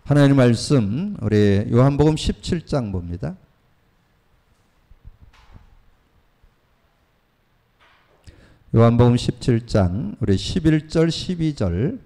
하나님 말씀 우리 요한복음 17장 봅니다. 요한복음 17장 우리 11절 12절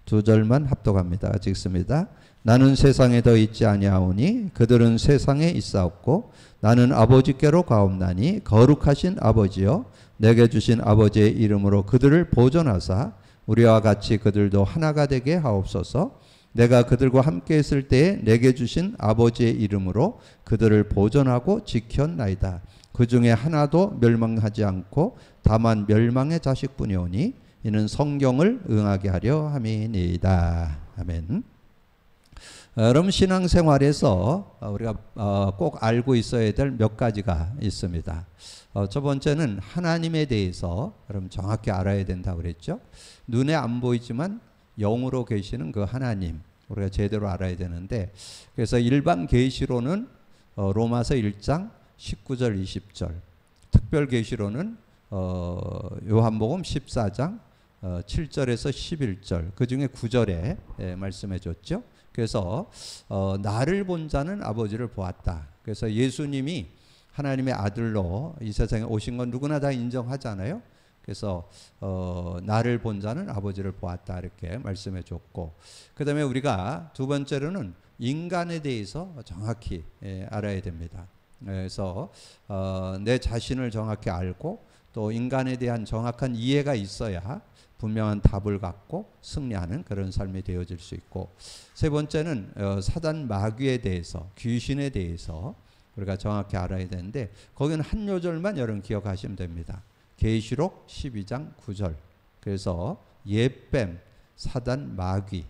두 절만 합독합니다. 같이 읽습니다. 나는 세상에 더 있지 아니하오니 그들은 세상에 있사옵고 나는 아버지께로 가옵나니 거룩하신 아버지여 내게 주신 아버지의 이름으로 그들을 보존하사 우리와 같이 그들도 하나가 되게 하옵소서. 내가 그들과 함께 있을 때에 내게 주신 아버지의 이름으로 그들을 보존하고 지켰나이다. 그 중에 하나도 멸망하지 않고 다만 멸망의 자식뿐이오니 이는 성경을 응하게 하려 함이니이다. 아멘. 여러분 신앙생활에서 우리가 꼭 알고 있어야 될 몇 가지가 있습니다. 첫 번째는 하나님에 대해서 여러분 정확히 알아야 된다고 그랬죠. 눈에 안 보이지만 영으로 계시는 그 하나님 우리가 제대로 알아야 되는데, 그래서 일반 계시로는 로마서 1장 19절 20절, 특별 계시로는 요한복음 14장 7절에서 11절, 그 중에 9절에 말씀해 줬죠. 그래서 나를 본 자는 아버지를 보았다. 그래서 예수님이 하나님의 아들로 이 세상에 오신 건 누구나 다 인정하잖아요. 그래서 나를 본 자는 아버지를 보았다 이렇게 말씀해 줬고, 그 다음에 우리가 두 번째로는 인간에 대해서 정확히 알아야 됩니다. 그래서 내 자신을 정확히 알고 또 인간에 대한 정확한 이해가 있어야 분명한 답을 갖고 승리하는 그런 삶이 되어질 수 있고, 세 번째는 사단 마귀에 대해서, 귀신에 대해서 우리가 정확히 알아야 되는데, 거기는 한 요절만 여러분 기억하시면 됩니다. 계시록 12장 9절. 그래서 옛뱀, 사단, 마귀,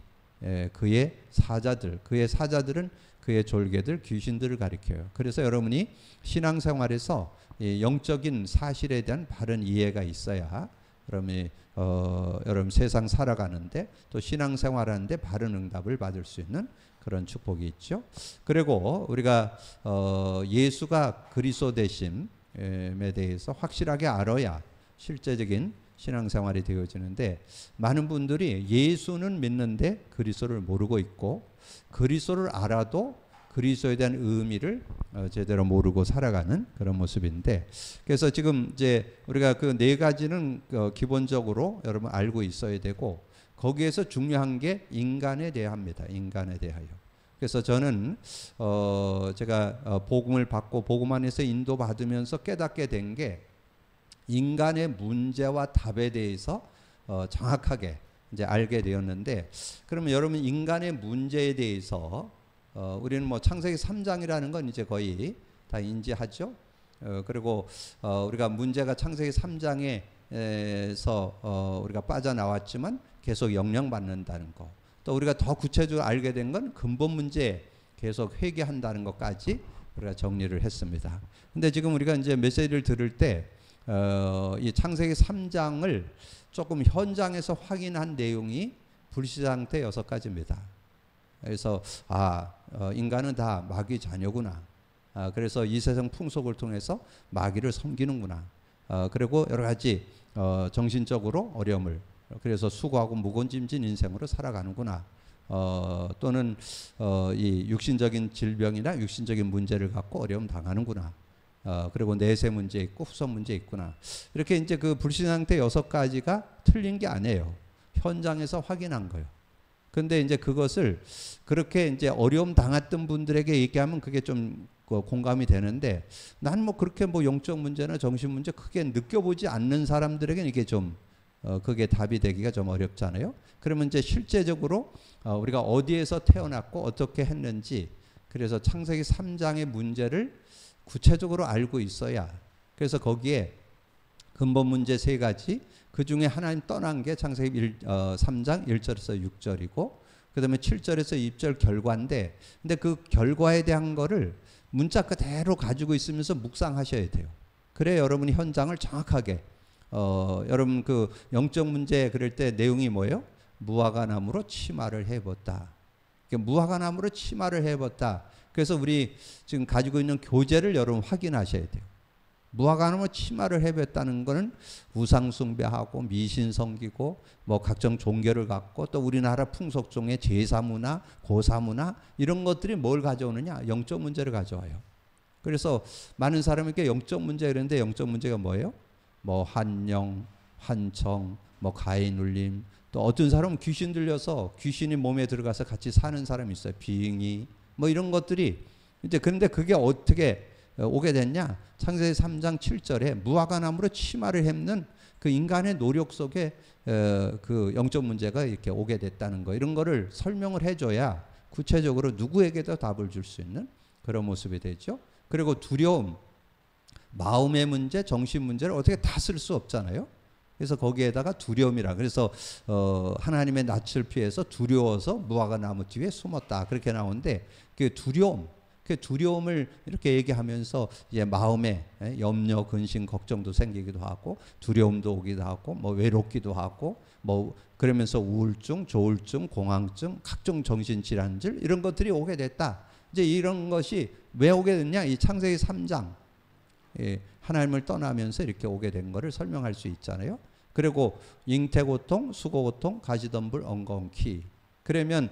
그의 사자들, 그의 사자들은 그의 졸개들, 귀신들을 가리켜요. 그래서 여러분이 신앙생활에서 영적인 사실에 대한 바른 이해가 있어야 여러분 세상 살아가는데 또 신앙생활하는데 바른 응답을 받을 수 있는 그런 축복이 있죠. 그리고 우리가 예수가 그리스도 되심에 대해서 확실하게 알아야 실제적인 신앙생활이 되어지는데, 많은 분들이 예수는 믿는데 그리스도를 모르고 있고, 그리스도를 알아도 그리스도에 대한 의미를 제대로 모르고 살아가는 그런 모습인데, 그래서 지금 이제 우리가 그 네 가지는 기본적으로 여러분 알고 있어야 되고, 거기에서 중요한 게 인간에 대합니다. 인간에 대하여. 그래서 저는 제가 복음을 받고 복음 안에서 인도받으면서 깨닫게 된 게, 인간의 문제와 답에 대해서 정확하게 이제 알게 되었는데, 그러면 여러분 인간의 문제에 대해서 우리는 뭐 창세기 3장이라는 건 이제 거의 다 인지하죠. 그리고 우리가 문제가 창세기 3장에서 우리가 빠져나왔지만 계속 영향받는다는 거, 또 우리가 더 구체적으로 알게 된 건 근본 문제에 계속 회개한다는 것까지 우리가 정리를 했습니다. 근데 지금 우리가 이제 메시지를 들을 때 이 창세기 3장을 조금 현장에서 확인한 내용이 불시상태 6가지입니다. 그래서 인간은 다 마귀 자녀구나. 그래서 이 세상 풍속을 통해서 마귀를 섬기는구나. 그리고 여러 가지 정신적으로 어려움을, 그래서 수고하고 무거운 짐진 인생으로 살아가는구나. 또는 이 육신적인 질병이나 육신적인 문제를 갖고 어려움 당하는구나. 그리고 내세 문제 있고 후손 문제 있구나. 이렇게 이제 그 불신상태 6가지가 틀린 게 아니에요. 현장에서 확인한 거예요. 근데 이제 그것을 그렇게 이제 어려움 당했던 분들에게 얘기하면 그게 좀 공감이 되는데, 난 뭐 그렇게 뭐 영적 문제나 정신 문제 크게 느껴보지 않는 사람들에게는 이게 좀 그게 답이 되기가 좀 어렵잖아요. 그러면 이제 실제적으로 우리가 어디에서 태어났고 어떻게 했는지, 그래서 창세기 3장의 문제를 구체적으로 알고 있어야, 그래서 거기에 근본 문제 3가지, 그 중에 하나님 떠난 게 창세기 3장 1절에서 6절이고, 그 다음에 7절에서 2절 결과인데, 근데 그 결과에 대한 거를 문자 그대로 가지고 있으면서 묵상하셔야 돼요. 그래야 여러분이 현장을 정확하게, 여러분 그 영적 문제 그럴 때 내용이 뭐예요? 무화과 나무로 치마를 해봤다. 무화과 나무로 치마를 해봤다. 그래서 우리 지금 가지고 있는 교재를 여러분 확인하셔야 돼요. 무화과나무 치마를 해봤다는 거는 우상 숭배하고 미신 섬기고 뭐 각종 종교를 갖고 또 우리나라 풍속 중에 제사 문화, 고사 문화 이런 것들이 뭘 가져오느냐? 영적 문제를 가져와요. 그래서 많은 사람에게 영적 문제 이런데 영적 문제가 뭐예요? 뭐 환영, 환청, 뭐 가인 울림, 또 어떤 사람은 귀신 들려서 귀신이 몸에 들어가서 같이 사는 사람이 있어요. 빙의 뭐 이런 것들이 이제 그런데 그게 어떻게 오게 됐냐? 창세기 3장 7절에 무화과나무로 치마를 햄는 그 인간의 노력 속에 그 영적 문제가 이렇게 오게 됐다는 거, 이런 거를 설명을 해줘야 구체적으로 누구에게도 답을 줄 수 있는 그런 모습이 되죠. 그리고 두려움, 마음의 문제, 정신 문제를 어떻게 다 쓸 수 없잖아요. 그래서 거기에다가 두려움이라, 그래서 하나님의 낯을 피해서 두려워서 무화과나무 뒤에 숨었다 그렇게 나오는데, 그 두려움, 그 두려움을 이렇게 얘기하면서 이제 마음에 염려, 근심, 걱정도 생기기도 하고 두려움도 오기도 하고 뭐 외롭기도 하고 뭐 그러면서 우울증, 조울증, 공황증, 각종 정신질환들 이런 것들이 오게 됐다. 이제 이런 것이 왜 오게 됐냐? 이 창세기 3장 하나님을 떠나면서 이렇게 오게 된 것을 설명할 수 있잖아요. 그리고 잉태고통, 수고고통, 가시덤불, 엉겅퀴. 그러면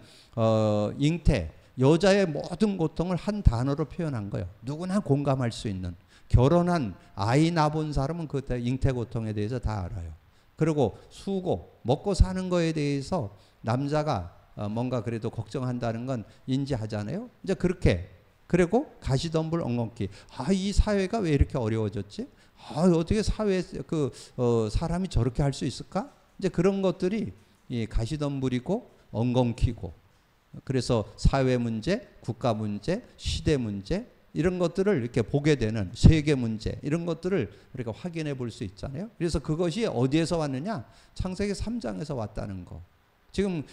잉태, 여자의 모든 고통을 한 단어로 표현한 거예요. 누구나 공감할 수 있는. 결혼한 아이 낳아본 사람은 그 잉태고통에 대해서 다 알아요. 그리고 수고, 먹고 사는 거에 대해서 남자가 뭔가 그래도 걱정한다는 건 인지하잖아요. 이제 그렇게. 그리고 가시덤불, 엉겅퀴. 이 사회가 왜 이렇게 어려워졌지? 어떻게 사회에 사람이 저렇게 할 수 있을까? 이제 그런 것들이 이 가시덤불이고 엉겅퀴고. 그래서 사회 문제, 국가 문제, 시대 문제 이런 것들을 이렇게 보게 되는 세계 문제 이런 것들을 우리가 확인해 볼 수 있잖아요. 그래서 그것이 어디에서 왔느냐? 창세기 3장에서 왔다는 거. 지금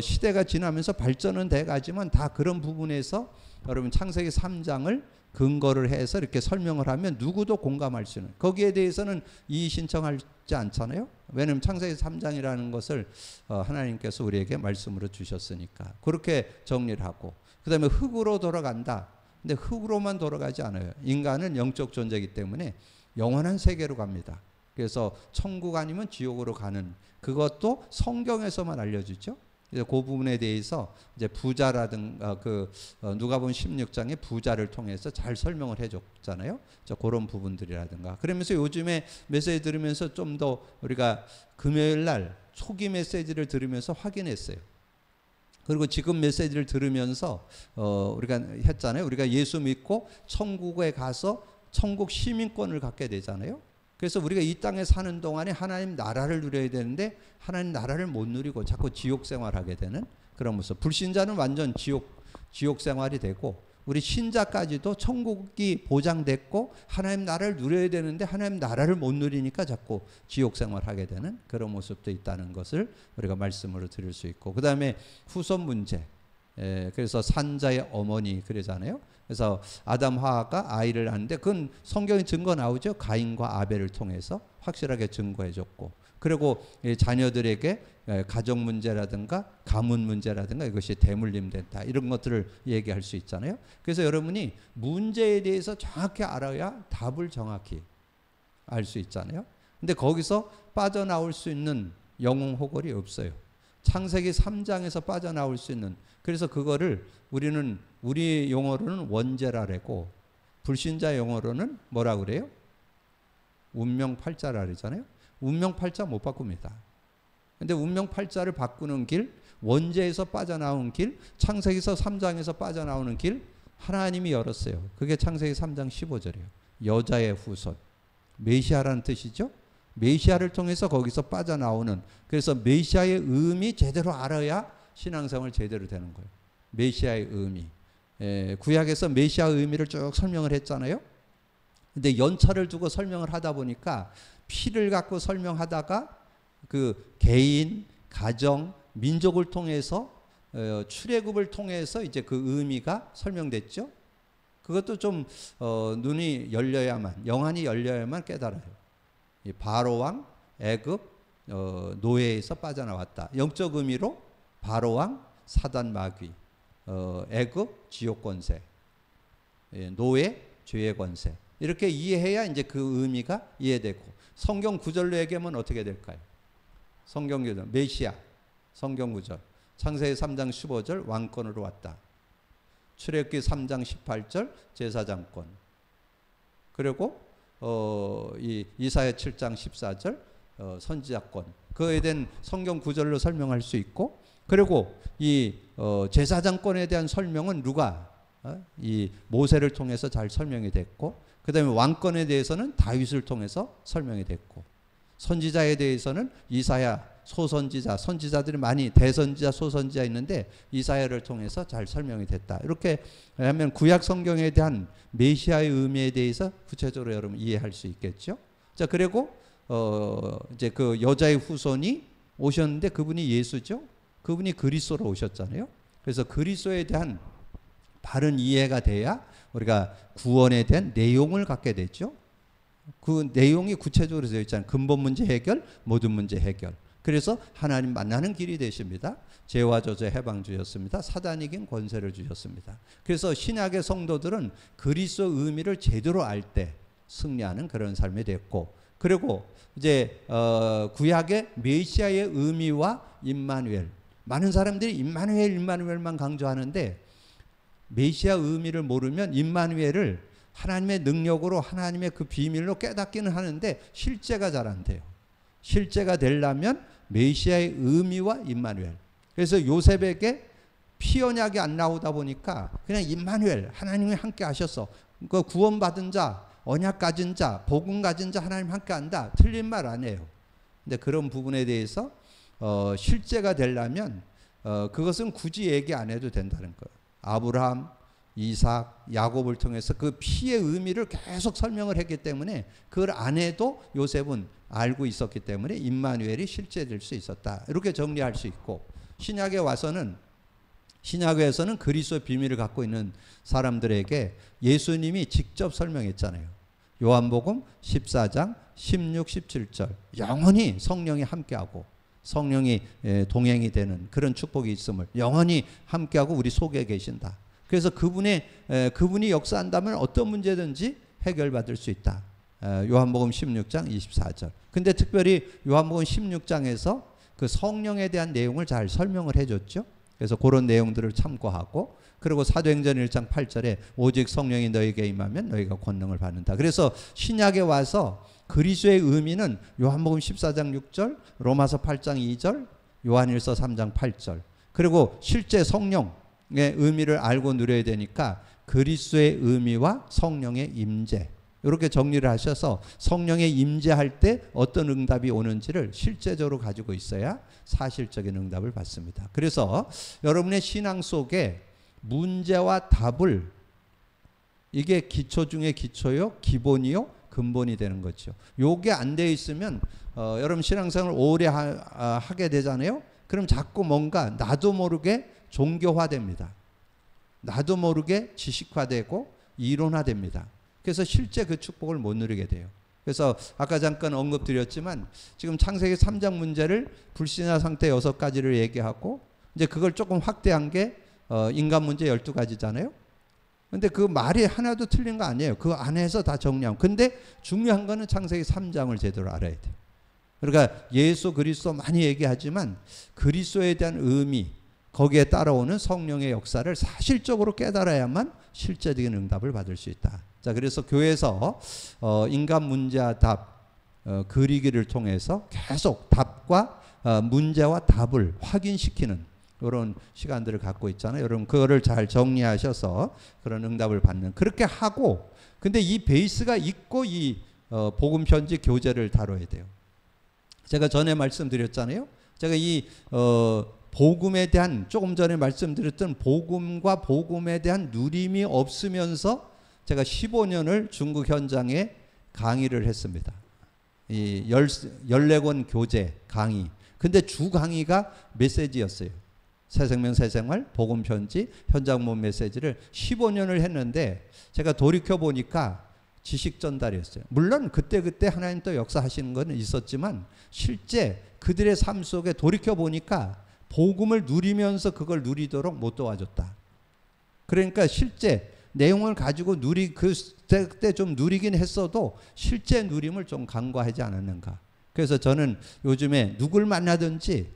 시대가 지나면서 발전은 돼가지만 다 그런 부분에서 여러분 창세기 3장을 근거를 해서 이렇게 설명을 하면 누구도 공감할 수 있는, 거기에 대해서는 이의 신청하지 않잖아요. 왜냐하면 창세기 3장이라는 것을 하나님께서 우리에게 말씀으로 주셨으니까 그렇게 정리를 하고, 그 다음에 흙으로 돌아간다. 근데 흙으로만 돌아가지 않아요. 인간은 영적 존재이기 때문에 영원한 세계로 갑니다. 그래서 천국 아니면 지옥으로 가는, 그것도 성경에서만 알려주죠. 그 부분에 대해서 이제 부자라든가 누가복음 16장의 부자를 통해서 잘 설명을 해줬잖아요. 그런 부분들이라든가. 그러면서 요즘에 메시지 들으면서 좀 더 우리가 금요일 날 초기 메시지를 들으면서 확인했어요. 그리고 지금 메시지를 들으면서 우리가 했잖아요. 우리가 예수 믿고 천국에 가서 천국 시민권을 갖게 되잖아요. 그래서 우리가 이 땅에 사는 동안에 하나님 나라를 누려야 되는데 하나님 나라를 못 누리고 자꾸 지옥 생활하게 되는 그런 모습. 불신자는 완전 지옥 생활이 되고, 우리 신자까지도 천국이 보장됐고 하나님 나라를 누려야 되는데 하나님 나라를 못 누리니까 자꾸 지옥 생활하게 되는 그런 모습도 있다는 것을 우리가 말씀으로 드릴 수 있고, 그 다음에 후손 문제. 그래서 산자의 어머니 그러잖아요. 그래서 아담 하와가 아이를 낳는데 그건 성경에 증거 나오죠. 가인과 아벨을 통해서 확실하게 증거해 줬고, 그리고 자녀들에게 가정 문제라든가 가문 문제라든가 이것이 대물림된다 이런 것들을 얘기할 수 있잖아요. 그래서 여러분이 문제에 대해서 정확히 알아야 답을 정확히 알 수 있잖아요. 근데 거기서 빠져나올 수 있는 영웅 호걸이 없어요. 창세기 3장에서 빠져나올 수 있는, 그래서 그거를 우리는 우리 용어로는 원죄라고, 불신자 용어로는 뭐라 그래요? 운명팔자라 그러잖아요. 운명팔자 못 바꿉니다. 근데 운명팔자를 바꾸는 길, 원죄에서 빠져나온 길, 창세기서 3장에서 빠져나오는 길 하나님이 열었어요. 그게 창세기 3장 15절이에요. 여자의 후손, 메시아라는 뜻이죠. 메시아를 통해서 거기서 빠져나오는, 그래서 메시아의 의미 제대로 알아야 신앙생활 제대로 되는 거예요. 메시아의 의미. 구약에서 메시아의 의미를 쭉 설명을 했잖아요. 근데 연차를 두고 설명을 하다 보니까 피를 갖고 설명하다가 그 개인, 가정, 민족을 통해서 출애굽을 통해서 이제 그 의미가 설명됐죠. 그것도 좀 눈이 열려야만, 영안이 열려야만 깨달아요. 바로왕, 애굽, 노예에서 빠져나왔다. 영적 의미로 바로왕, 사단 마귀, 애굽, 지옥 권세, 노예, 죄의 권세. 이렇게 이해해야 이제 그 의미가 이해되고, 성경 구절로 얘기하면 어떻게 될까요? 성경 구절, 메시아, 성경 구절. 창세기 3장 15절 왕권으로 왔다. 출애굽기 3장 18절 제사장권. 그리고 이사야 7장 14절 선지자권. 그에 대한 성경 구절로 설명할 수 있고, 그리고 이 제사장권에 대한 설명은 누가 이 모세를 통해서 잘 설명이 됐고, 그 다음에 왕권에 대해서는 다윗을 통해서 설명이 됐고, 선지자에 대해서는 이사야, 소선지자, 선지자들이 많이 대선지자, 소선지자 있는데 이사야를 통해서 잘 설명이 됐다. 이렇게 하면 구약 성경에 대한 메시아의 의미에 대해서 구체적으로 여러분 이해할 수 있겠죠. 자, 그리고 이제 그 여자의 후손이 오셨는데 그분이 예수죠. 그분이 그리스도로 오셨잖아요. 그래서 그리스도에 대한 바른 이해가 돼야 우리가 구원에 대한 내용을 갖게 되죠. 그 내용이 구체적으로 되어 있잖아요. 근본 문제 해결, 모든 문제 해결. 그래서 하나님 만나는 길이 되십니다. 죄와 저주의 해방 주셨습니다. 사단이 이긴 권세를 주셨습니다. 그래서 신약의 성도들은 그리스도 의미를 제대로 알 때 승리하는 그런 삶이 됐고, 그리고 이제 구약의 메시아의 의미와 임마누엘, 많은 사람들이 임마누엘만 강조하는데 메시아 의미를 모르면 임마누엘을 하나님의 능력으로, 하나님의 그 비밀로 깨닫기는 하는데 실제가 잘 안 돼요. 실제가 되려면 메시아의 의미와 임마누엘. 그래서 요셉에게 피 언약이 안 나오다 보니까 그냥 임마누엘, 하나님이 함께 하셨어. 그 구원받은 자, 언약 가진 자, 복음 가진 자 하나님 함께 한다. 틀린 말 안 해요. 근데 그런 부분에 대해서 실제가 되려면 그것은 굳이 얘기 안 해도 된다는 거예요. 아브라함, 이삭, 야곱을 통해서 그 피의 의미를 계속 설명을 했기 때문에 그걸 안 해도 요셉은 알고 있었기 때문에 임마누엘이 실제될 수 있었다. 이렇게 정리할 수 있고, 신약에 와서는, 신약에서는 그리스도의 비밀을 갖고 있는 사람들에게 예수님이 직접 설명했잖아요. 요한복음 14장 16, 17절 영원히 성령이 함께하고 성령이 동행이 되는 그런 축복이 있음을 영원히 함께하고 우리 속에 계신다. 그래서 그분이 역사한다면 어떤 문제든지 해결받을 수 있다. 요한복음 16장 24절. 근데 특별히 요한복음 16장에서 그 성령에 대한 내용을 잘 설명을 해줬죠. 그래서 그런 내용들을 참고하고, 그리고 사도행전 1장 8절에 오직 성령이 너에게 임하면 너희가 권능을 받는다. 그래서 신약에 와서 그리스도의 의미는 요한복음 14장 6절, 로마서 8장 2절, 요한일서 3장 8절. 그리고 실제 성령의 의미를 알고 누려야 되니까 그리스도의 의미와 성령의 임재, 이렇게 정리를 하셔서 성령의 임재할 때 어떤 응답이 오는지를 실제적으로 가지고 있어야 사실적인 응답을 받습니다. 그래서 여러분의 신앙 속에 문제와 답을, 이게 기초 중에 기초요, 기본이요, 근본이 되는 거죠. 요게 안 돼 있으면 여러분 신앙생활을 오래 하게 되잖아요. 그럼 자꾸 뭔가 나도 모르게 종교화됩니다. 나도 모르게 지식화되고 이론화됩니다. 그래서 실제 그 축복을 못 누리게 돼요. 그래서 아까 잠깐 언급드렸지만 지금 창세기 3장 문제를 불신화 상태 6가지를 얘기하고, 이제 그걸 조금 확대한 게 인간 문제 12가지잖아요. 근데 그 말이 하나도 틀린 거 아니에요. 그 안에서 다 정리하고. 근데 중요한 거는 창세기 3장을 제대로 알아야 돼요. 그러니까 예수 그리스도 많이 얘기하지만 그리스도에 대한 의미, 거기에 따라오는 성령의 역사를 사실적으로 깨달아야만 실제적인 응답을 받을 수 있다. 자, 그래서 교회에서 인간 문제와 답 그리기를 통해서 계속 답과 문제와 답을 확인시키는 이런 시간들을 갖고 있잖아요. 여러분 그거를 잘 정리하셔서 그런 응답을 받는, 그렇게 하고, 근데 이 베이스가 있고 이 복음 편지 교제를 다뤄야 돼요. 제가 전에 말씀드렸잖아요. 제가 이 복음에 대한, 조금 전에 말씀드렸던 복음과 복음에 대한 누림이 없으면서 제가 15년을 중국 현장에 강의를 했습니다. 이 14권 교재 강의. 근데 주 강의가 메시지였어요. 새생명 새생활 복음 편지 현장 모험 메시지를 15년을 했는데 제가 돌이켜 보니까 지식 전달이었어요. 물론 그때 하나님 또 역사하시는 건 있었지만 실제 그들의 삶 속에 돌이켜 보니까 복음을 누리면서 그걸 누리도록 못 도와줬다. 그러니까 실제 내용을 가지고 그때 좀 누리긴 했어도 실제 누림을 좀 간과하지 않았는가. 그래서 저는 요즘에 누굴 만나든지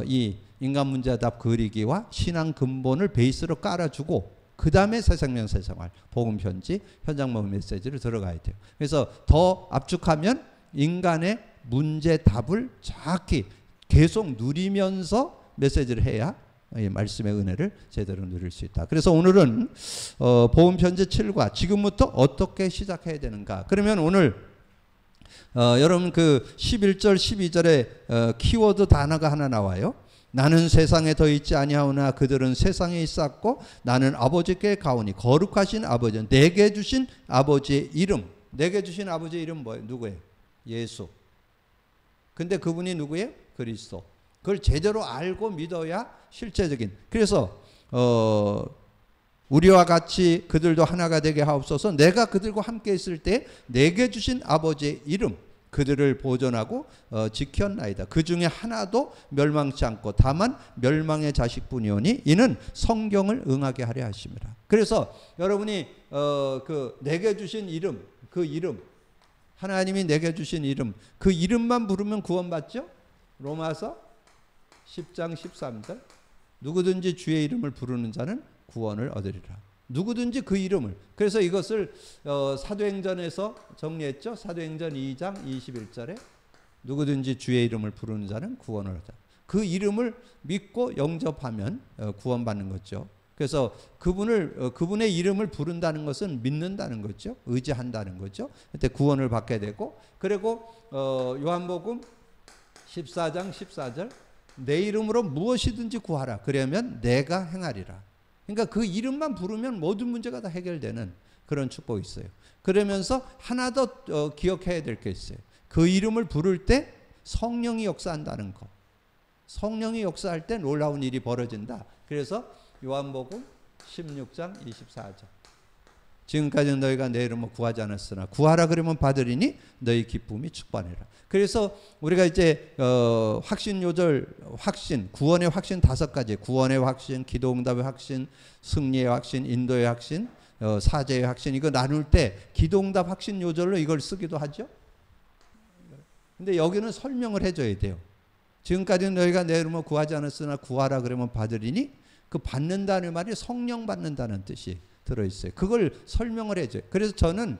이 인간 문제답 그리기와 신앙 근본을 베이스로 깔아주고 그 다음에 새생명 새생활, 복음 편지, 현장 모임 메시지로 들어가야 돼요. 그래서 더 압축하면 인간의 문제 답을 정확히 계속 누리면서 메시지를 해야 이 말씀의 은혜를 제대로 누릴 수 있다. 그래서 오늘은 복음 편지 7과 지금부터 어떻게 시작해야 되는가. 그러면 오늘 여러분 그 11절 12절에 키워드 단어가 하나 나와요. 나는 세상에 더 있지 아니하오나 그들은 세상에 있었고 나는 아버지께 가오니 거룩하신 아버지 내게 주신 아버지의 이름. 내게 주신 아버지의 이름 뭐예요? 누구예요? 예수. 근데 그분이 누구예요? 그리스도. 그걸 제대로 알고 믿어야 실제적인. 그래서 우리와 같이 그들도 하나가 되게 하옵소서. 내가 그들과 함께 있을 때 내게 주신 아버지의 이름 그들을 보존하고 지켰나이다. 그 중에 하나도 멸망치 않고 다만 멸망의 자식뿐이오니 이는 성경을 응하게 하려 하심이라. 그래서 여러분이 그 내게 주신 이름, 그 이름, 하나님이 내게 주신 이름, 그 이름만 부르면 구원받죠? 로마서 10장 13절 누구든지 주의 이름을 부르는 자는 구원을 얻으리라. 누구든지 그 이름을. 그래서 이것을 사도행전에서 정리했죠. 사도행전 2장 21절에 누구든지 주의 이름을 부르는 자는 구원을 얻다. 그 이름을 믿고 영접하면 구원받는 거죠. 그래서 그분의 이름을 부른다는 것은 믿는다는 거죠. 의지한다는 거죠. 그때 구원을 받게 되고, 그리고 요한복음 14장 14절 내 이름으로 무엇이든지 구하라. 그러면 내가 행하리라. 그러니까 그 이름만 부르면 모든 문제가 다 해결되는 그런 축복이 있어요. 그러면서 하나 더 기억해야 될 게 있어요. 그 이름을 부를 때 성령이 역사한다는 거. 성령이 역사할 때 놀라운 일이 벌어진다. 그래서 요한복음 16장 24절 지금까지 너희가 내 이름을 구하지 않았으나 구하라 그러면 받으리니 너희 기쁨이 축복하리라. 그래서 우리가 이제 확신 요절, 확신, 구원의 확신 5가지, 구원의 확신, 기도응답의 확신, 승리의 확신, 인도의 확신, 사제의 확신, 이거 나눌 때 기도응답 확신 요절로 이걸 쓰기도 하죠. 근데 여기는 설명을 해줘야 돼요. 지금까지 너희가 내 이름을 구하지 않았으나 구하라 그러면 받으리니 그 받는다는 말이 성령 받는다는 뜻이 들어있어요. 그걸 설명을 해줘요. 그래서 저는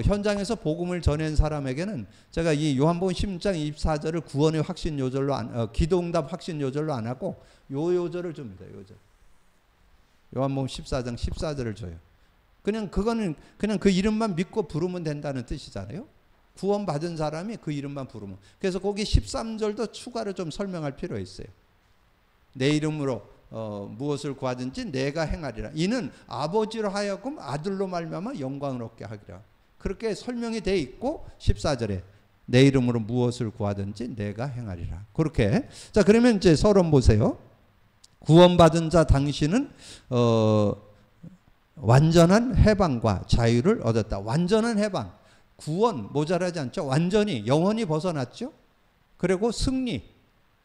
현장에서 복음을 전한 사람에게는 제가 이 요한복음 16장 24절을 구원의 확신 요절로 기도응답 확신 요절로 안 하고 요 요절을 줍니다. 요절. 요한복음 14장 14절을 줘요. 그거는 그냥 그 이름만 믿고 부르면 된다는 뜻이잖아요. 구원받은 사람이 그 이름만 부르면. 그래서 거기 13절도 추가로 좀 설명할 필요가 있어요. 내 이름으로 무엇을 구하든지 내가 행하리라. 이는 아버지로 하여금 아들로 말미암아 영광을 얻게 하리라. 그렇게 설명이 돼 있고 14절에 내 이름으로 무엇을 구하든지 내가 행하리라. 그렇게. 자, 그러면 이제 서론 보세요. 구원받은 자 당신은 완전한 해방과 자유를 얻었다. 완전한 해방. 구원 모자라지 않죠. 완전히 영원히 벗어났죠. 그리고 승리.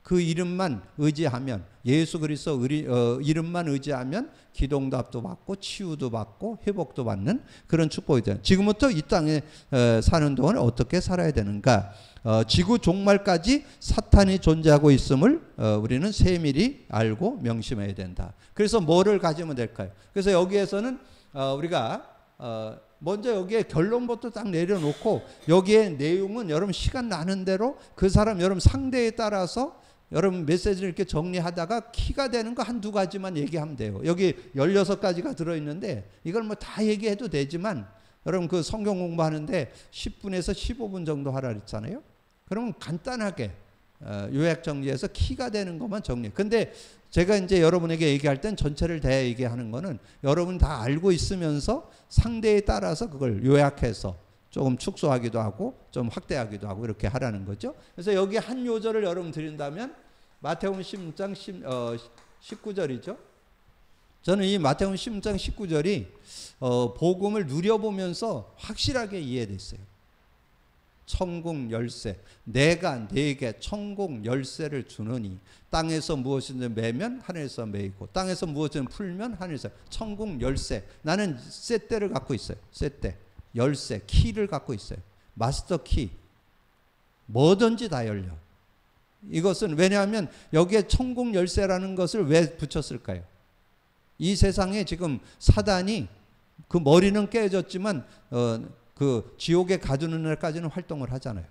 그 이름만 의지하면, 예수 그리스도 이름만 의지하면 기도응답도 받고 치유도 받고 회복도 받는 그런 축복이 돼요. 지금부터 이 땅에 사는 동안 어떻게 살아야 되는가? 지구 종말까지 사탄이 존재하고 있음을 우리는 세밀히 알고 명심해야 된다. 그래서 뭐를 가지면 될까요? 그래서 여기에서는 우리가 먼저 여기에 결론부터 딱 내려놓고 여기에 내용은 여러분 시간 나는 대로 그 사람 여러분 상대에 따라서 여러분 메시지를 이렇게 정리하다가 키가 되는 거 한두 가지만 얘기하면 돼요. 여기 16가지가 들어있는데 이걸 뭐 다 얘기해도 되지만 여러분 그 성경 공부하는데 10분에서 15분 정도 하라 그랬잖아요. 그러면 간단하게 요약 정리해서 키가 되는 것만 정리. 근데 제가 이제 여러분에게 얘기할 땐 전체를 다 얘기하는 거는 여러분 다 알고 있으면서 상대에 따라서 그걸 요약해서 조금 축소하기도 하고 좀 확대하기도 하고 이렇게 하라는 거죠. 그래서 여기 한 요절을 여러분 드린다면 마태복음 16장 19절이죠. 저는 이 마태복음 16장 19절이 복음을 누려보면서 확실하게 이해됐어요. 천국 열쇠. 내가 네게 천국 열쇠를 주느니 땅에서 무엇이든 매면 하늘에서 매이고 땅에서 무엇이든 풀면 하늘에서. 천국 열쇠. 나는 쇠대를 갖고 있어요. 쇠대. 열쇠. 키를 갖고 있어요. 마스터 키. 뭐든지 다 열려. 이것은 왜냐하면 여기에 천국 열쇠라는 것을 왜 붙였을까요? 이 세상에 지금 사단이 그 머리는 깨졌지만 그 지옥에 가두는 날까지는 활동을 하잖아요.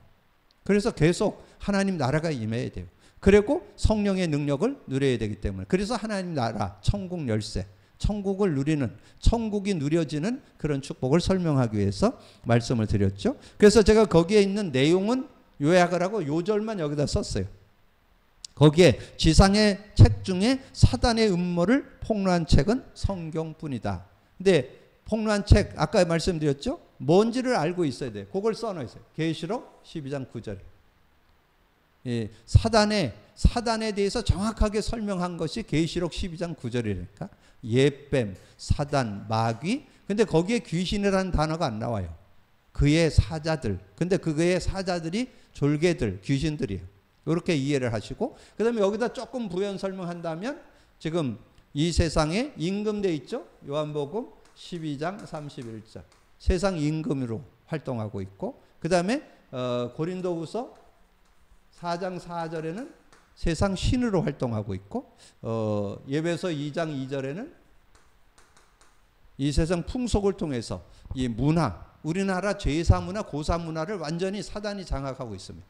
그래서 계속 하나님 나라가 임해야 돼요. 그리고 성령의 능력을 누려야 되기 때문에. 그래서 하나님 나라, 천국 열쇠, 천국을 누리는, 천국이 누려지는 그런 축복을 설명하기 위해서 말씀을 드렸죠. 그래서 제가 거기에 있는 내용은 요약을 하고 요절만 여기다 썼어요. 거기에 지상의 책 중에 사단의 음모를 폭로한 책은 성경뿐이다. 근데 폭로한 책 아까 말씀드렸죠? 뭔지를 알고 있어야 돼요. 그걸 써놓으세요. 계시록 12장 9절. 예, 사단에 대해서 정확하게 설명한 것이 계시록 12장 9절이니까 예뱀, 사단, 마귀. 근데 거기에 귀신이라는 단어가 안 나와요. 그의 사자들. 근데 그의 사자들이 졸개들, 귀신들이에요. 이렇게 이해를 하시고, 그 다음에 여기다 조금 부연 설명한다면 지금 이 세상에 임금돼 있죠. 요한복음 12장 31절. 세상 임금으로 활동하고 있고, 그 다음에 고린도후서 4장 4절에는 세상 신으로 활동하고 있고, 예배서 2장 2절에는 이 세상 풍속을 통해서 이 문화, 우리나라 제사 문화, 고사 문화를 완전히 사단이 장악하고 있습니다.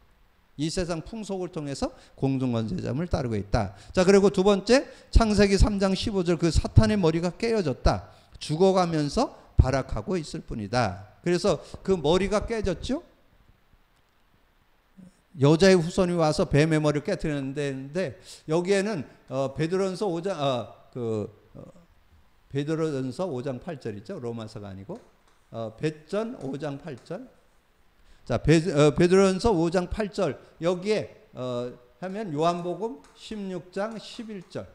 이 세상 풍속을 통해서 공중권세점을 따르고 있다. 자, 그리고 두 번째, 창세기 3장 15절 그 사탄의 머리가 깨어졌다. 죽어가면서 발악하고 있을 뿐이다. 그래서 그 머리가 깨졌죠. 여자의 후손이 와서 뱀의 머리를 깨뜨렸는데 여기에는 베드로전서 5장 8절이죠. 로마서가 아니고 베전 5장 8절. 자, 베드로전서 5장 8절 여기에 하면 요한복음 16장 11절.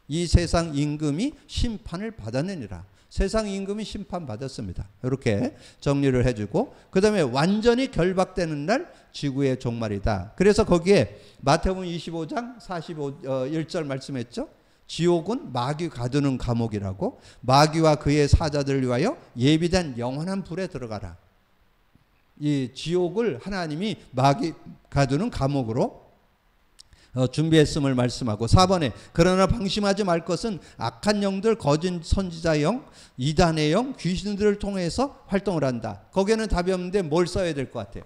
이 세상 임금이 심판을 받았느니라. 세상 임금이 심판받았습니다. 이렇게 정리를 해주고, 그 다음에 완전히 결박되는 날 지구의 종말이다. 그래서 거기에 마태복음 25장 41절 말씀했죠. 지옥은 마귀 가두는 감옥이라고, 마귀와 그의 사자들을 위하여 예비된 영원한 불에 들어가라. 이 지옥을 하나님이 마귀 가두는 감옥으로 준비했음을 말씀하고, 4번에 그러나 방심하지 말 것은 악한 영들, 거짓 선지자 영, 이단의 영, 귀신들을 통해서 활동을 한다. 거기에는 답이 없는데 뭘 써야 될 것 같아요?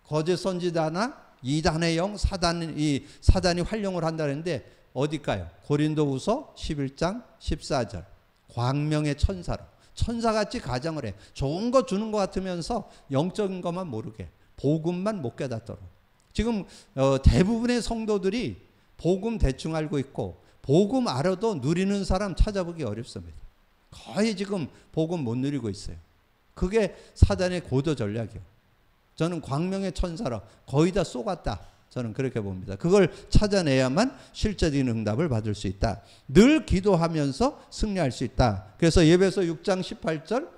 거짓 선지자나 이단의 영, 사단이 활용을 한다는데 어딜까요? 고린도후서 11장 14절. 광명의 천사로, 천사같이 가정을 해. 좋은 거 주는 것 같으면서 영적인 것만 모르게, 복음만 못 깨닫도록. 지금 대부분의 성도들이 복음 대충 알고 있고 복음 알아도 누리는 사람 찾아보기 어렵습니다. 거의 지금 복음 못 누리고 있어요. 그게 사단의 고도 전략이에요. 저는 광명의 천사로 거의 다 쏘갔다. 저는 그렇게 봅니다. 그걸 찾아내야만 실제적인 응답을 받을 수 있다. 늘 기도하면서 승리할 수 있다. 그래서 예배서 6장 18절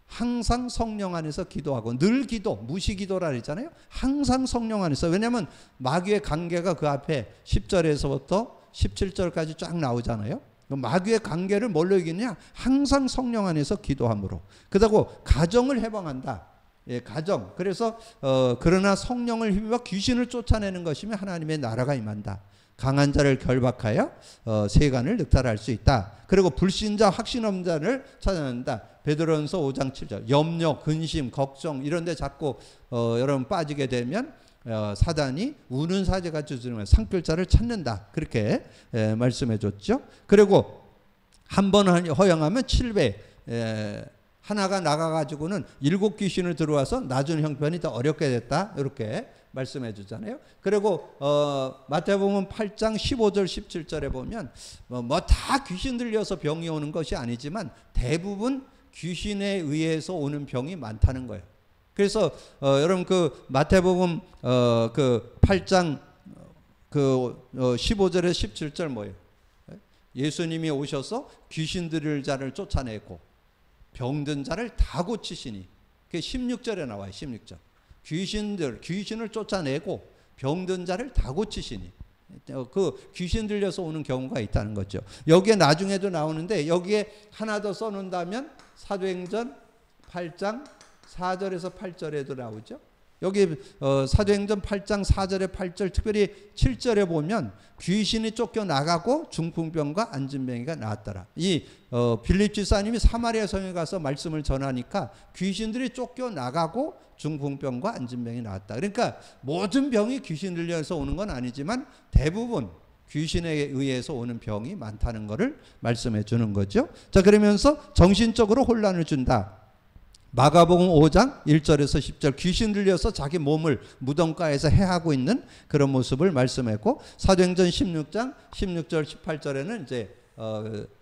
항상 성령 안에서 기도하고, 늘 기도, 무시기도라 그랬잖아요. 항상 성령 안에서. 왜냐하면 마귀의 관계가 그 앞에 10절에서부터 17절까지 쫙 나오잖아요. 마귀의 관계를 뭘로 이기느냐? 항상 성령 안에서 기도함으로. 그리고 가정을 해방한다. 예, 가정. 그래서 그러나 성령을 힘입어 귀신을 쫓아내는 것이면 하나님의 나라가 임한다. 강한 자를 결박하여 세간을 늑탈할 수 있다. 그리고 불신자, 확신 없는 자를 찾아낸다. 베드로전서 5장 7절. 염려, 근심, 걱정 이런 데 자꾸 여러분 빠지게 되면 사단이 우는 사제같이 주면 산길자를 찾는다. 그렇게 말씀해 줬죠. 그리고 한 번 허용하면 7배. 하나가 나가가지고는 7 귀신을 들어와서 낮은 형편이 더 어렵게 됐다. 이렇게 말씀해 주잖아요. 그리고 마태복음 8장 15절 17절에 보면 뭐 다 귀신 들려서 병이 오는 것이 아니지만 대부분 귀신에 의해서 오는 병이 많다는 거예요. 그래서 여러분 그 마태복음 그 8장 그 15절에 17절 뭐예요? 예수님이 오셔서 귀신 들을 자를 쫓아내고 병든 자를 다 고치시니 그게 16절에 나와요. 16절. 귀신을 쫓아내고 병든 자를 다 고치시니. 그 귀신 들려서 오는 경우가 있다는 거죠. 여기에 나중에도 나오는데 여기에 하나 더 써놓는다면 사도행전 8장 4절에서 8절에도 나오죠. 여기 사도행전 8장 4절에 8절 특별히 7절에 보면 귀신이 쫓겨나가고 중풍병과 안진뱅이가 나았더라. 이 빌립 지사님이 사마리아 성에 가서 말씀을 전하니까 귀신들이 쫓겨나가고 중풍병과 안진병이 나았다. 그러니까 모든 병이 귀신 들려서 오는 건 아니지만 대부분 귀신에 의해서 오는 병이 많다는 것을 말씀해 주는 거죠. 자, 그러면서 정신적으로 혼란을 준다. 마가복음 5장 1절에서 10절 귀신 들려서 자기 몸을 무덤가에서 해하고 있는 그런 모습을 말씀했고, 사도행전 16장 16절 18절에는 이제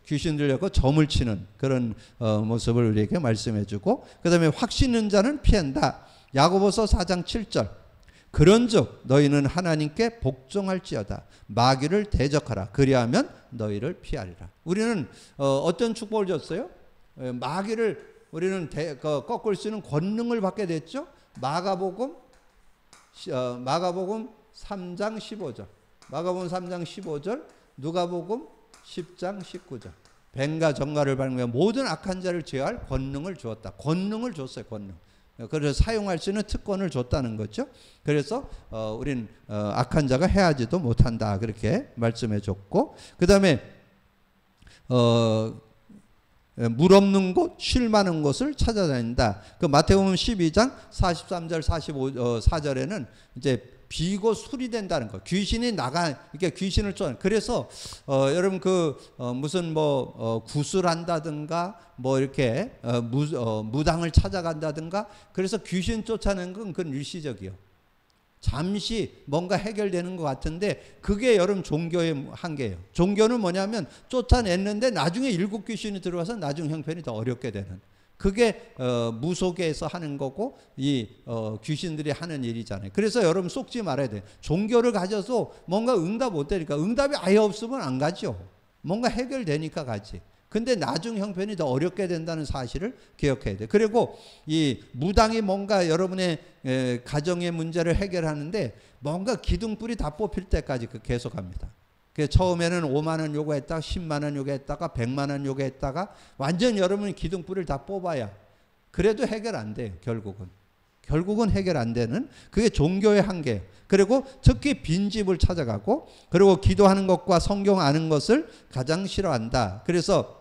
귀신 들려고 점을 치는 그런 모습을 우리에게 말씀해 주고, 그 다음에 확신 있는 자는 피한다. 야고보서 4장 7절 그런즉 너희는 하나님께 복종할지어다. 마귀를 대적하라. 그리하면 너희를 피하리라. 우리는 어떤 축복을 줬어요? 마귀를 우리는 꺾을 수 있는 권능을 받게 됐죠. 마가복음 3장 15절, 마가복음 3장 15절, 누가복음 10장 19절. 뱀과 정갈을 밟으며 모든 악한 자를 제어할 권능을 주었다. 권능을 줬어요. 권능. 그래서 사용할 수 있는 특권을 줬다는 거죠. 그래서 우린 악한 자가 해하지도 못한다. 그렇게 말씀해 줬고, 그 다음에 물 없는 곳, 쉴 많은 곳을 찾아다닌다. 그 마태복음 12장 43절 44절에는 이제 비고 술이 된다는 거. 귀신이 이렇게 귀신을 쫓아. 그래서 여러분 무슨 구슬한다든가 이렇게 무당을 찾아간다든가. 그래서 귀신 쫓아내는 건 그건 일시적이요. 잠시 뭔가 해결되는 것 같은데 그게 여러분 종교의 한계예요. 종교는 뭐냐면 쫓아냈는데 나중에 일곱 귀신이 들어와서 나중 형편이 더 어렵게 되는, 그게 무속에서 하는 거고 이 귀신들이 하는 일이잖아요. 그래서 여러분 속지 말아야 돼요. 종교를 가져서 뭔가 응답 못 되니까, 응답이 아예 없으면 안 가죠. 뭔가 해결되니까 가지. 근데 나중 형편이 더 어렵게 된다는 사실을 기억해야 돼요. 그리고 이 무당이 뭔가 여러분의 가정의 문제를 해결하는데 뭔가 기둥불이 다 뽑힐 때까지 계속합니다. 그래서 처음에는 5만 원 요구했다가 10만 원 요구했다가 100만 원 요구했다가 완전 여러분이 기둥불을 다 뽑아야 그래도 해결 안 돼요. 결국은 해결 안 되는, 그게 종교의 한계예요. 그리고 특히 빈집을 찾아가고, 그리고 기도하는 것과 성경 아는 것을 가장 싫어한다. 그래서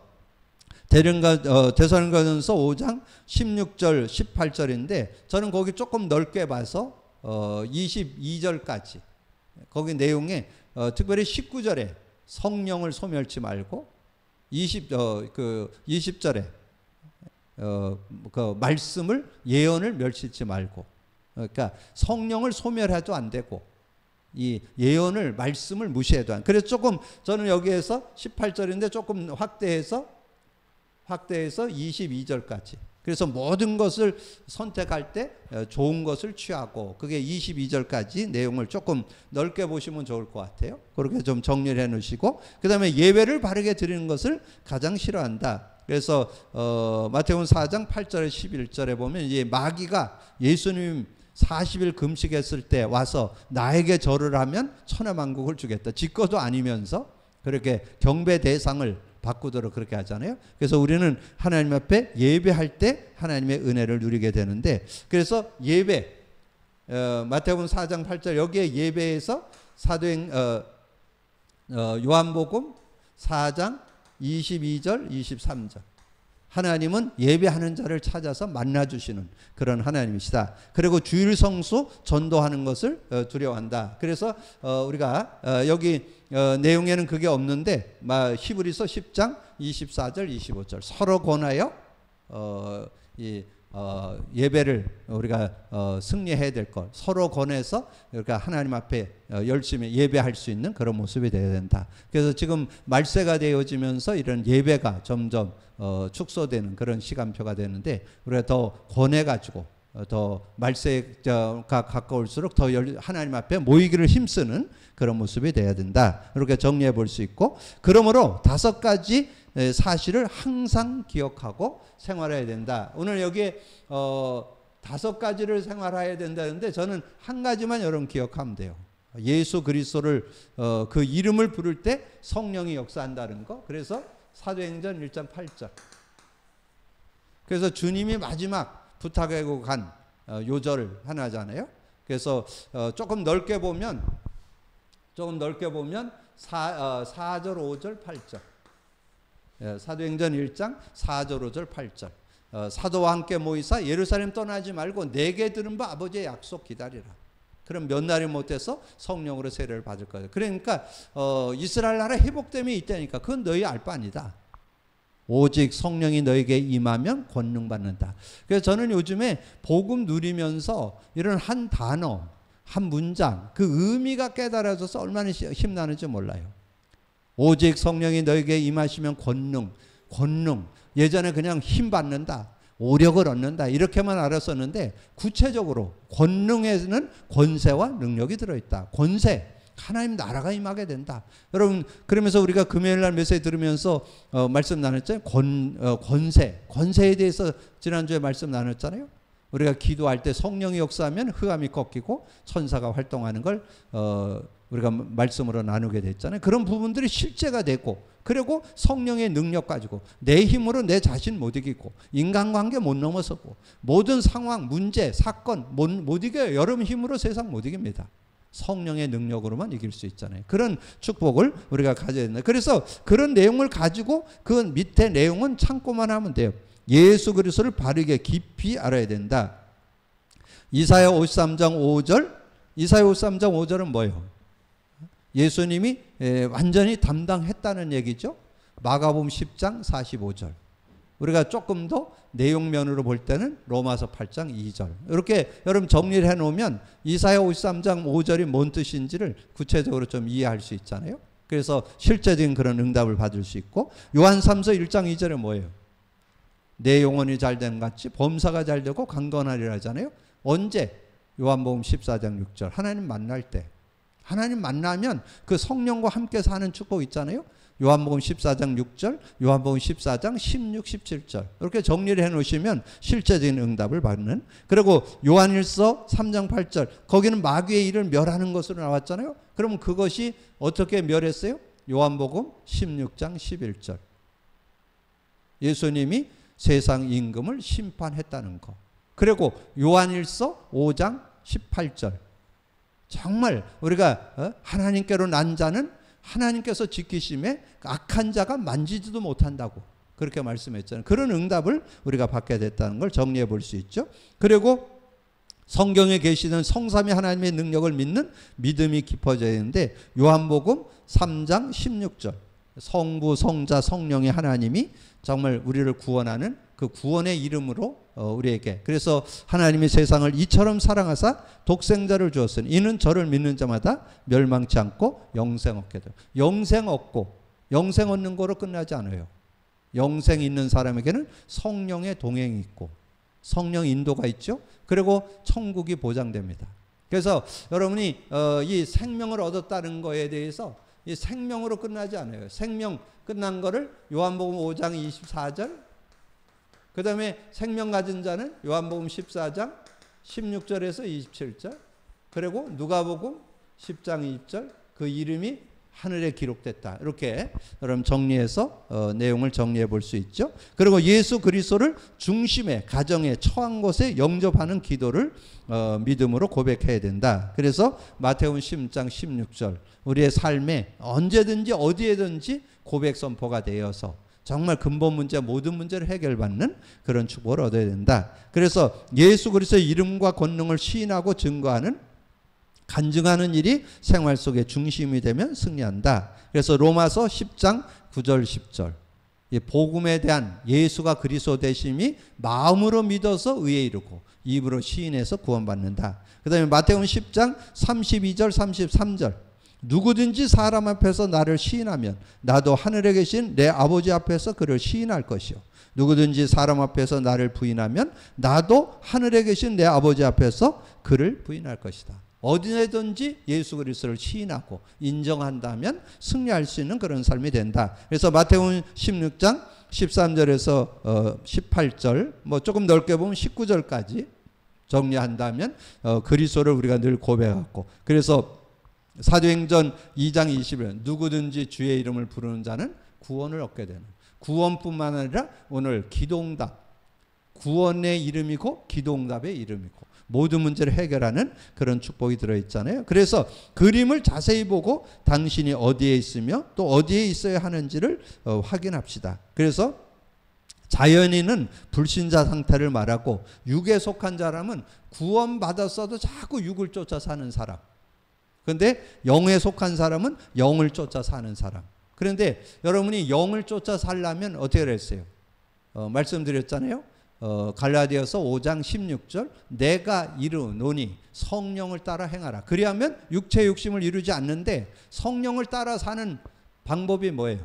데살로니가전서 5장 16절 18절인데 저는 거기 조금 넓게 봐서 22절까지 거기 내용에 특별히 19절에 성령을 소멸치 말고 20절에 그 말씀을 예언을 멸시치 말고, 그러니까 성령을 소멸해도 안 되고 이 예언을 말씀을 무시해도 안. 그래서 조금 저는 여기에서 18절인데 조금 확대해서 22절까지. 그래서 모든 것을 선택할 때 좋은 것을 취하고, 그게 22절까지 내용을 조금 넓게 보시면 좋을 것 같아요. 그렇게 좀 정리를 해 놓으시고, 그 다음에 예배를 바르게 드리는 것을 가장 싫어한다. 그래서 마태복음 4장 8절에 11절에 보면 이제 마귀가 예수님 40일 금식했을 때 와서 나에게 절을 하면 천하만국을 주겠다. 지 것도 아니면서 그렇게 경배 대상을 바꾸도록 그렇게 하잖아요. 그래서 우리는 하나님 앞에 예배할 때 하나님의 은혜를 누리게 되는데, 그래서 예배 마태복음 4장 8절 여기에 예배에서 요한복음 4장 22절 23절 하나님은 예배하는 자를 찾아서 만나주시는 그런 하나님이시다. 그리고 주일 성수 전도하는 것을 두려워한다. 그래서 우리가 여기 내용에는 그게 없는데 히브리서 10장 24절 25절 서로 권하여 예배를 우리가 승리해야 될 것, 서로 권해서 우리가 하나님 앞에 열심히 예배할 수 있는 그런 모습이 되어야 된다. 그래서 지금 말세가 되어지면서 이런 예배가 점점 축소되는 그런 시간표가 되는데, 우리가 더 권해가지고 더 말세가 가까울수록 더 하나님 앞에 모이기를 힘쓰는 그런 모습이 되어야 된다. 이렇게 정리해 볼 수 있고, 그러므로 5가지 사실을 항상 기억하고 생활해야 된다. 오늘 여기에 5가지를 생활해야 된다는데 저는 한 가지만 여러분 기억하면 돼요. 예수 그리스도를 그 이름을 부를 때 성령이 역사한다는 거. 그래서 사도행전 1장 8절. 그래서 주님이 마지막 부탁하고 간 요절 하나잖아요. 그래서 조금 넓게 보면 4절, 5절, 8절. 사도행전 1장 4절, 5절, 8절. 사도와 함께 모이사 예루살렘 떠나지 말고 내게 들은 바 아버지의 약속 기다리라. 그럼 몇 날이 못해서 성령으로 세례를 받을 거예요. 그러니까 이스라엘 나라 회복됨이 있다니까 그건 너희 알 바 아니다. 오직 성령이 너에게 임하면 권능 받는다. 그래서 저는 요즘에 복음 누리면서 이런 한 단어, 한 문장, 그 의미가 깨달아져서 얼마나 힘나는지 몰라요. 오직 성령이 너에게 임하시면 권능. 예전에 그냥 힘 받는다, 오력을 얻는다 이렇게만 알았었는데 구체적으로 권능에는 권세와 능력이 들어있다. 권세, 하나님 나라가 임하게 된다. 여러분 그러면서 우리가 금요일날 메시지 들으면서 말씀 나눴잖아요. 권세에 대해서 지난주에 말씀 나눴잖아요. 우리가 기도할 때 성령이 역사하면 흑암이 꺾이고 천사가 활동하는 걸 우리가 말씀으로 나누게 됐잖아요. 그런 부분들이 실제가 되고 그리고 성령의 능력 가지고 내 힘으로 내 자신 못 이기고 인간관계 못 넘어서고 모든 상황, 문제, 사건 못 이겨요. 여러분 힘으로 세상 못 이깁니다. 성령의 능력으로만 이길 수 있잖아요. 그런 축복을 우리가 가져야 된다. 그래서 그런 내용을 가지고 그 밑에 내용은 참고만 하면 돼요. 예수 그리스도를 바르게 깊이 알아야 된다. 이사야 53장 5절. 이사야 53장 5절은 뭐예요? 예수님이 완전히 담당했다는 얘기죠. 마가복음 10장 45절. 우리가 조금 더 내용면으로 볼 때는 로마서 8장 2절. 이렇게 여러분 정리를 해놓으면 이사야 53장 5절이 뭔 뜻인지를 구체적으로 좀 이해할 수 있잖아요. 그래서 실제적인 그런 응답을 받을 수 있고 요한 3서 1장 2절은 뭐예요? 내 영혼이 잘된 같이 범사가 잘되고 강건하리라 하잖아요. 언제? 요한복음 14장 6절. 하나님 만날 때. 하나님 만나면 그 성령과 함께 사는 축복 있잖아요. 요한복음 14장 6절, 요한복음 14장 16, 17절 이렇게 정리를 해놓으시면 실제적인 응답을 받는. 그리고 요한일서 3장 8절 거기는 마귀의 일을 멸하는 것으로 나왔잖아요. 그러면 그것이 어떻게 멸했어요? 요한복음 16장 11절 예수님이 세상 임금을 심판했다는 거. 그리고 요한일서 5장 18절 정말 우리가 하나님께로 난 자는 하나님께서 지키심에 악한 자가 만지지도 못한다고 그렇게 말씀했잖아요. 그런 응답을 우리가 받게 됐다는 걸 정리해 볼 수 있죠. 그리고 성경에 계시는 성삼위 하나님의 능력을 믿는 믿음이 깊어져야 되는데 요한복음 3장 16절 성부, 성자, 성령의 하나님이 정말 우리를 구원하는 그 구원의 이름으로 우리에게 그래서 하나님이 세상을 이처럼 사랑하사 독생자를 주었으니 이는 저를 믿는 자마다 멸망치 않고 영생 얻게 돼요. 영생 얻고 영생 얻는 거로 끝나지 않아요. 영생 있는 사람에게는 성령의 동행이 있고 성령 인도가 있죠. 그리고 천국이 보장됩니다. 그래서 여러분이 이 생명을 얻었다는 거에 대해서 이 생명으로 끝나지 않아요. 생명 끝난 거를 요한복음 5장 24절 그 다음에 생명 가진 자는 요한복음 14장 16절에서 27절 그리고 누가복음 10장 20절 그 이름이 하늘에 기록됐다. 이렇게 여러분 정리해서 내용을 정리해 볼 수 있죠. 그리고 예수 그리스도를 중심에 가정에 처한 곳에 영접하는 기도를 믿음으로 고백해야 된다. 그래서 마태복음 10장 16절 우리의 삶에 언제든지 어디에든지 고백 선포가 되어서 정말 근본 문제 모든 문제를 해결받는 그런 축복을 얻어야 된다. 그래서 예수 그리스도의 이름과 권능을 시인하고 증거하는 간증하는 일이 생활 속의 중심이 되면 승리한다. 그래서 로마서 10장 9절 10절 이 복음에 대한 예수가 그리스도 되심이 마음으로 믿어서 의에 이르고 입으로 시인해서 구원받는다. 그 다음에 마태복음 10장 32절 33절 누구든지 사람 앞에서 나를 시인하면 나도 하늘에 계신 내 아버지 앞에서 그를 시인할 것이요 누구든지 사람 앞에서 나를 부인하면 나도 하늘에 계신 내 아버지 앞에서 그를 부인할 것이다. 어디에든지 예수 그리스도를 시인하고 인정한다면 승리할 수 있는 그런 삶이 된다. 그래서 마태복음 16장 13절에서 18절 뭐 조금 넓게 보면 19절까지 정리한다면 그리스도를 우리가 늘 고백하고, 그래서 사도행전 2장 20일 누구든지 주의 이름을 부르는 자는 구원을 얻게 되는, 구원뿐만 아니라 오늘 기도응답, 구원의 이름이고 기도응답의 이름이고 모든 문제를 해결하는 그런 축복이 들어있잖아요. 그래서 그림을 자세히 보고 당신이 어디에 있으며 또 어디에 있어야 하는지를 확인합시다. 그래서 자연인은 불신자 상태를 말하고, 육에 속한 사람은 구원받았어도 자꾸 육을 쫓아 사는 사람. 그런데 영에 속한 사람은 영을 쫓아 사는 사람. 그런데 여러분이 영을 쫓아 살려면 어떻게 그랬어요? 말씀드렸잖아요. 갈라디아서 5장 16절 내가 이르노니 성령을 따라 행하라. 그리하면 육체 욕심을 이루지 않는데, 성령을 따라 사는 방법이 뭐예요?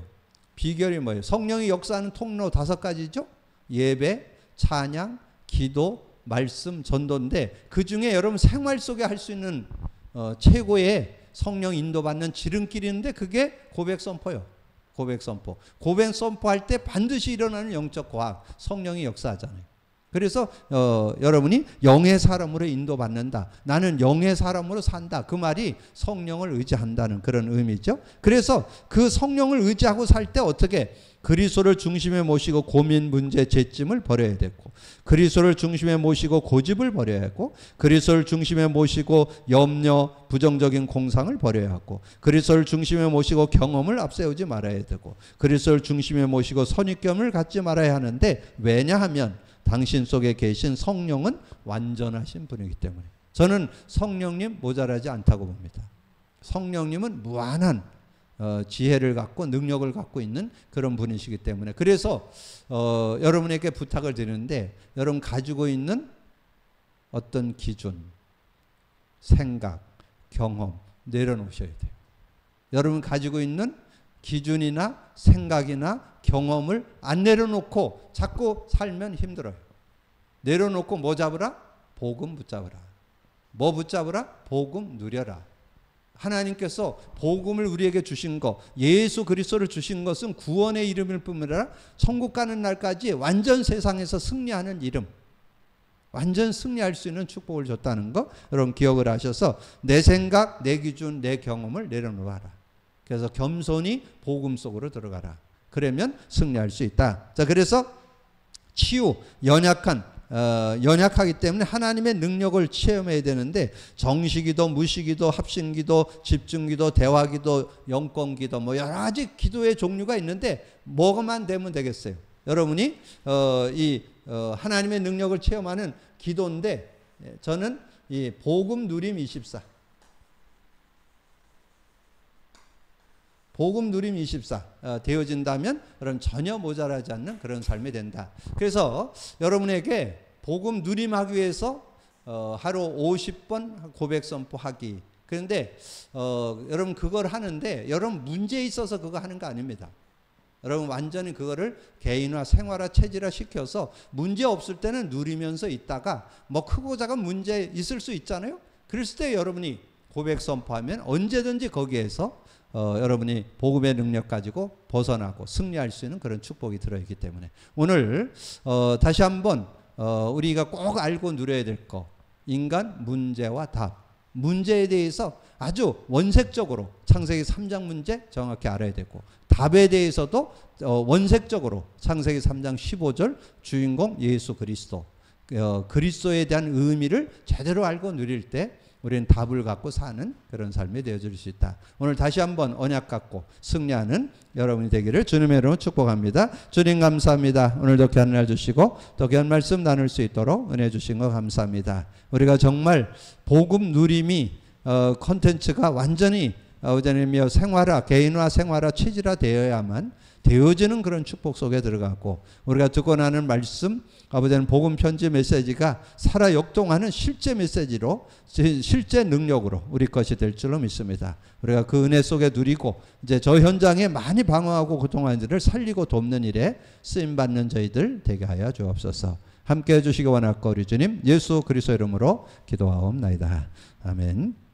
비결이 뭐예요? 성령이 역사하는 통로 5가지죠. 예배, 찬양, 기도, 말씀, 전도인데 그 중에 여러분 생활 속에 할 수 있는 최고의 성령 인도받는 지름길인데 그게 고백 선포요. 고백 선포. 고백 선포할 때 반드시 일어나는 영적 과학, 성령이 역사하잖아요. 그래서 여러분이 영의 사람으로 인도받는다. 나는 영의 사람으로 산다. 그 말이 성령을 의지한다는 그런 의미죠. 그래서 그 성령을 의지하고 살 때 어떻게 그리스도를 중심에 모시고 고민, 문제, 죄짐을 버려야 되고, 그리스도를 중심에 모시고 고집을 버려야 하고, 그리스도를 중심에 모시고 염려, 부정적인 공상을 버려야 하고, 그리스도를 중심에 모시고 경험을 앞세우지 말아야 되고, 그리스도를 중심에 모시고 선입견을 갖지 말아야 하는데, 왜냐하면 당신 속에 계신 성령은 완전하신 분이기 때문에. 저는 성령님 모자라지 않다고 봅니다. 성령님은 무한한 지혜를 갖고 능력을 갖고 있는 그런 분이시기 때문에. 그래서 여러분에게 부탁을 드리는데, 여러분 가지고 있는 어떤 기준, 생각, 경험 내려놓으셔야 돼요. 여러분 가지고 있는 기준이나 생각이나 경험을 안 내려놓고 자꾸 살면 힘들어요. 내려놓고 뭐 잡으라? 복음 붙잡으라. 뭐 붙잡으라? 복음 누려라. 하나님께서 복음을 우리에게 주신 것, 예수 그리스도를 주신 것은 구원의 이름일 뿐만 아니라 천국 가는 날까지 완전 세상에서 승리하는 이름, 완전 승리할 수 있는 축복을 줬다는 거 여러분 기억을 하셔서 내 생각, 내 기준, 내 경험을 내려놓아라. 그래서 겸손히 복음 속으로 들어가라. 그러면 승리할 수 있다. 자, 그래서 치유, 연약하기 때문에 하나님의 능력을 체험해야 되는데, 정시기도, 무시기도, 합심기도, 집중기도, 대화기도, 영권기도, 뭐 여러 가지 기도의 종류가 있는데 뭐만 되면 되겠어요? 여러분이 하나님의 능력을 체험하는 기도인데, 저는 이 복음 누림 24, 복음 누림 24 되어진다면 여러분 전혀 모자라지 않는 그런 삶이 된다. 그래서 여러분에게 복음 누림하기 위해서 하루 50번 고백 선포하기. 그런데 여러분 그걸 하는데 여러분 문제에 있어서 그거 하는 거 아닙니다. 여러분 완전히 그거를 개인화, 생활화, 체질화 시켜서 문제 없을 때는 누리면서 있다가 뭐 크고 작은 문제 있을 수 있잖아요. 그랬을 때 여러분이 고백 선포하면 언제든지 거기에서 여러분이 복음의 능력 가지고 벗어나고 승리할 수 있는 그런 축복이 들어있기 때문에 오늘 다시 한번 우리가 꼭 알고 누려야 될 거, 인간 문제와 답. 문제에 대해서 아주 원색적으로 창세기 3장 문제 정확히 알아야 되고, 답에 대해서도 원색적으로 창세기 3장 15절 주인공 예수 그리스도, 그리스도에 대한 의미를 제대로 알고 누릴 때 우리는 답을 갖고 사는 그런 삶이 되어줄 수 있다. 오늘 다시 한번 언약 갖고 승리하는 여러분이 되기를 주님의 이름으로 축복합니다. 주님 감사합니다. 오늘도 귀한 날 주시고 또 귀한 말씀 나눌 수 있도록 은혜 주신 거 감사합니다. 우리가 정말 복음 누림이 콘텐츠가 완전히 우리의 생활화, 개인화, 생활화, 체질화 되어야만 되어지는 그런 축복 속에 들어가고, 우리가 듣고 나는 말씀, 아버지는 복음 편지 메시지가 살아 역동하는 실제 메시지로, 실제 능력으로 우리 것이 될 줄로 믿습니다. 우리가 그 은혜 속에 누리고 이제 저 현장에 많이 방황하고 고통하는 이들을 살리고 돕는 일에 쓰임받는 저희들 되게 하여 주옵소서. 함께 해주시기 원하고 우리 주님 예수 그리스도 이름으로 기도하옵나이다. 아멘.